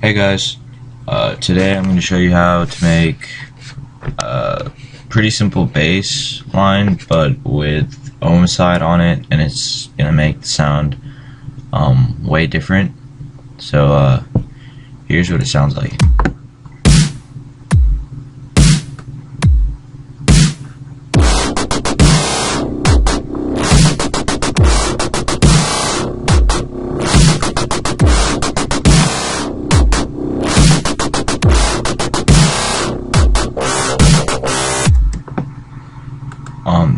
Hey guys, today I'm going to show you how to make a pretty simple bass line but with Ohmicide on it, and it's going to make the sound way different. So here's what it sounds like.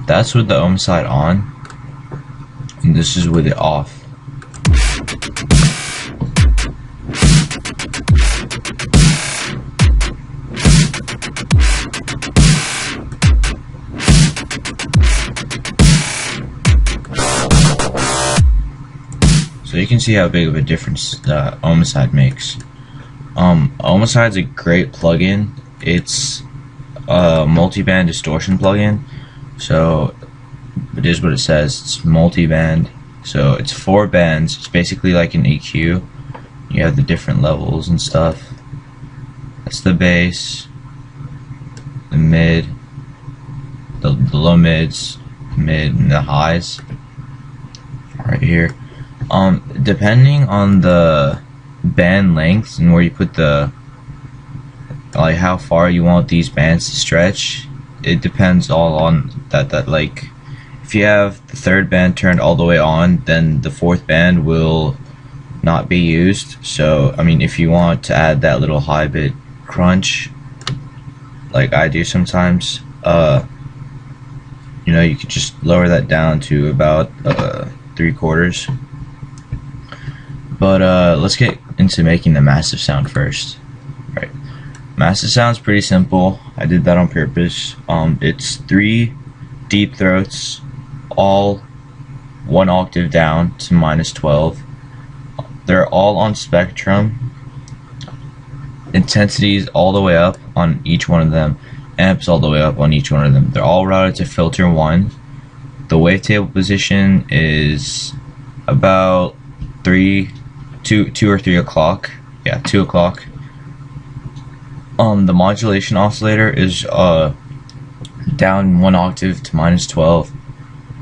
That's with the Ohmicide on, and this is with it off. So you can see how big of a difference the Ohmicide makes. Ohmicide's a great plugin. It's a multi-band distortion plugin. So it is what it says. It's multi-band. So it's 4 bands. It's basically like an EQ. You have the different levels and stuff. That's the bass, the mid, the low mids, mid, and the highs. Right here. Depending on the band length and where you put the, like how far you want these bands to stretch, it depends all on that like if you have the 3rd band turned all the way on, then the 4th band will not be used. So I mean, if you want to add that little high bit crunch like I do sometimes, you know, you could just lower that down to about 3/4. But let's get into making the massive sound first. Right, massive sound's pretty simple. I did that on purpose. It's 3 deep throats, all 1 octave down to -12. They're all on spectrum. Intensities all the way up on each one of them. Amps all the way up on each one of them. They're all routed to filter 1. The wavetable position is about 2 or 3 o'clock. Yeah, 2 o'clock. The modulation oscillator is down 1 octave to -12.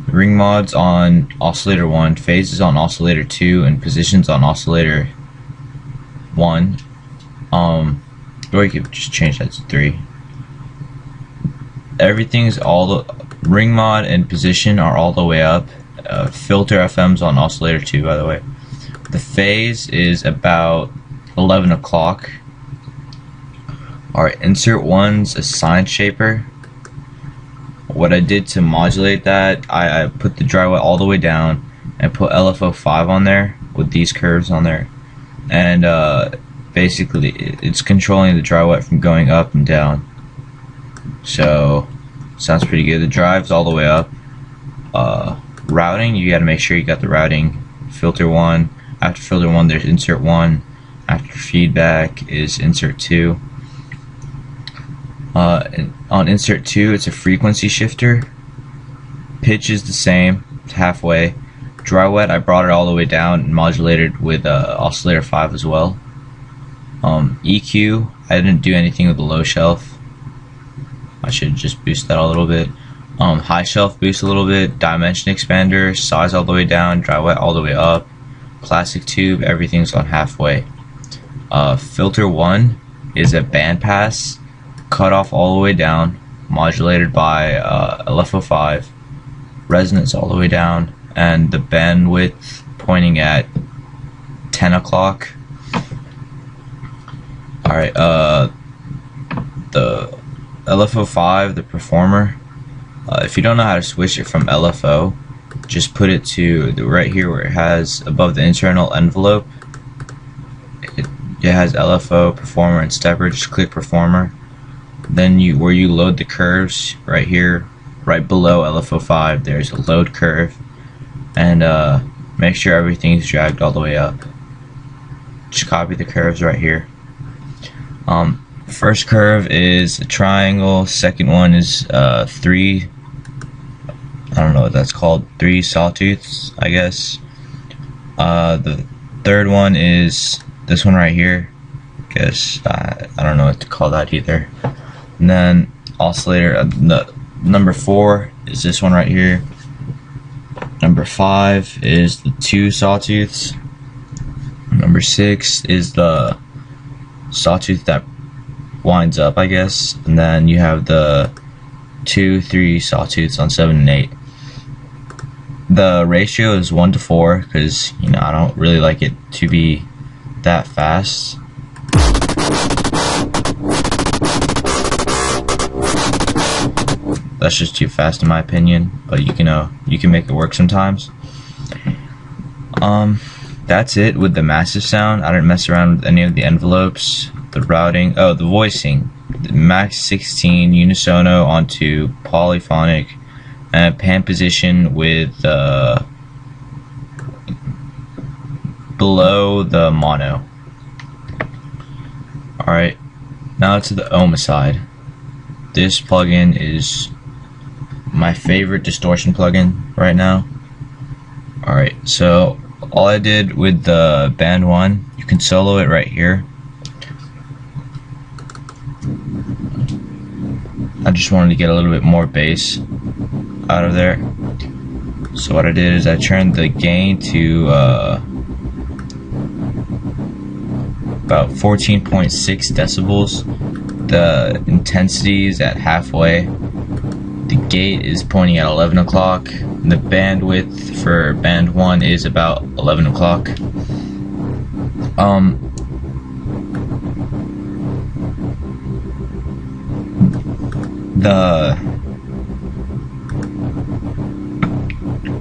Ring mods on oscillator 1, phases on oscillator 2, and positions on oscillator 1. Or you could just change that to 3. Everything's all the ring mod and position are all the way up. Filter FM's on oscillator 2, by the way. The phase is about 11 o'clock. Alright, insert 1's a sine shaper. What I did to modulate that, I put the dry wet all the way down and put LFO 5 on there with these curves on there. And basically it's controlling the dry wet from going up and down. So sounds pretty good. The drive's all the way up. Routing, you gotta make sure you got the routing. Filter 1. After filter 1 there's insert 1. After feedback is insert 2. On insert 2 it's a frequency shifter. Pitch is the same, it's halfway. Dry wet I brought it all the way down and modulated with oscillator 5 as well. EQ, I didn't do anything with the low shelf. I should just boost that a little bit. High shelf boost a little bit. Dimension expander, size all the way down, dry wet all the way up. Classic tube, everything's on halfway. Filter 1 is a bandpass, cut off all the way down, modulated by LFO 5. Resonance all the way down, and the bandwidth pointing at 10 o'clock. Alright, the LFO 5, the performer, if you don't know how to switch it from LFO, just put it to right here where it has above the internal envelope. It has LFO, performer, and stepper. Just click performer. Then where you load the curves, right here, right below LFO 5, there's a load curve, and make sure everything's dragged all the way up. Just copy the curves right here. First curve is a triangle. Second one is 3. I don't know what that's called. 3 sawtooths, I guess. The third one is this one right here. guess. I don't know what to call that either. And then oscillator, number 4 is this one right here. Number 5 is the 2 sawtooths. Number 6 is the sawtooth that winds up, I guess. And then you have the 2, 3 sawtooths on 7 and 8. The ratio is 1 to 4 because, you know, I don't really like it to be that fast. That's just too fast in my opinion, but you can make it work sometimes. That's it with the massive sound. I didn't mess around with any of the envelopes, the routing, the voicing, the max 16 unisono onto polyphonic, and pan position with below the mono. Alright, now to the Ohmicide. This plugin is my favorite distortion plugin right now. Alright, so all I did with the band 1, you can solo it right here. I just wanted to get a little bit more bass out of there. So what I did is I turned the gain to about 14.6 decibels. The intensity is at halfway. The gate is pointing at 11 o'clock. The bandwidth for band 1 is about 11 o'clock.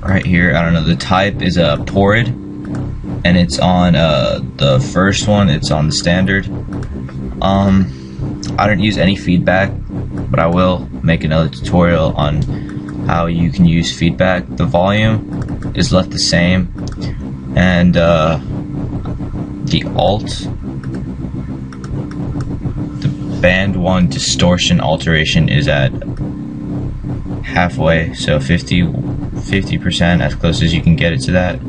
Right here, I don't know, the type is a porrid, and it's on the first one, it's on the standard. I didn't use any feedback, but I will make another tutorial on how you can use feedback. The volume is left the same, and the alt, the band 1 distortion alteration is at halfway, so 50%, as close as you can get it to that.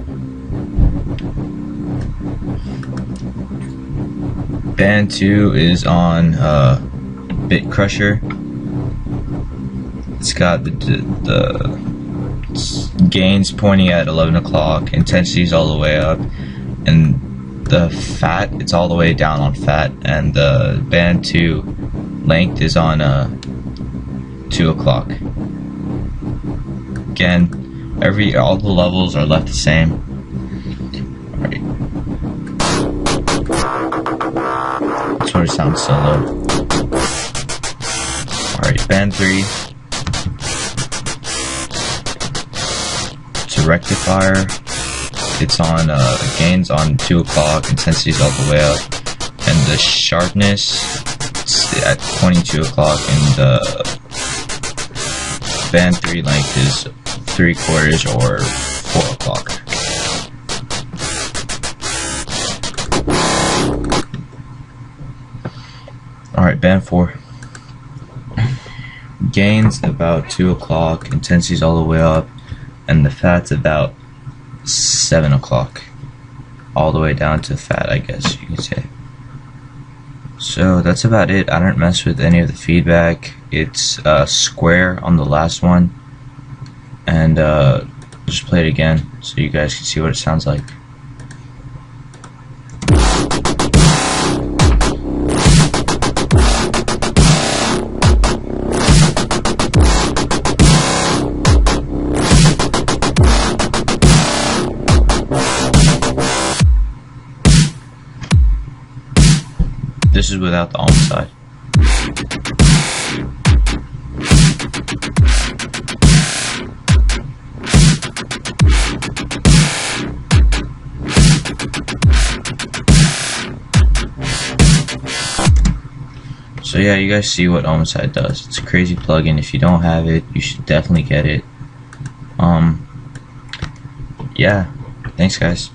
Band 2 is on Bit Crusher. It's got the gains pointing at 11 o'clock, intensities all the way up, and the fat, it's all the way down on fat, and the band 2 length is on 2 o'clock. Again, all the levels are left the same. Alright. That's what it sounds solo. Alright, band 3. It's a rectifier. It's on gains on 2 o'clock, intensities all the way up, and the sharpness at 22 o'clock, and the band 3 length is 3/4 or 4 o'clock. Alright, band 4. Gains about 2 o'clock, intensities all the way up, and the fat's about 7 o'clock. All the way down to fat, I guess you can say. So that's about it. I didn't mess with any of the feedback. It's square on the last one. And just play it again so you guys can see what it sounds like. This is without the Ohmicide. So yeah, you guys see what Ohmicide does. It's a crazy plugin. If you don't have it, you should definitely get it. Yeah, thanks guys.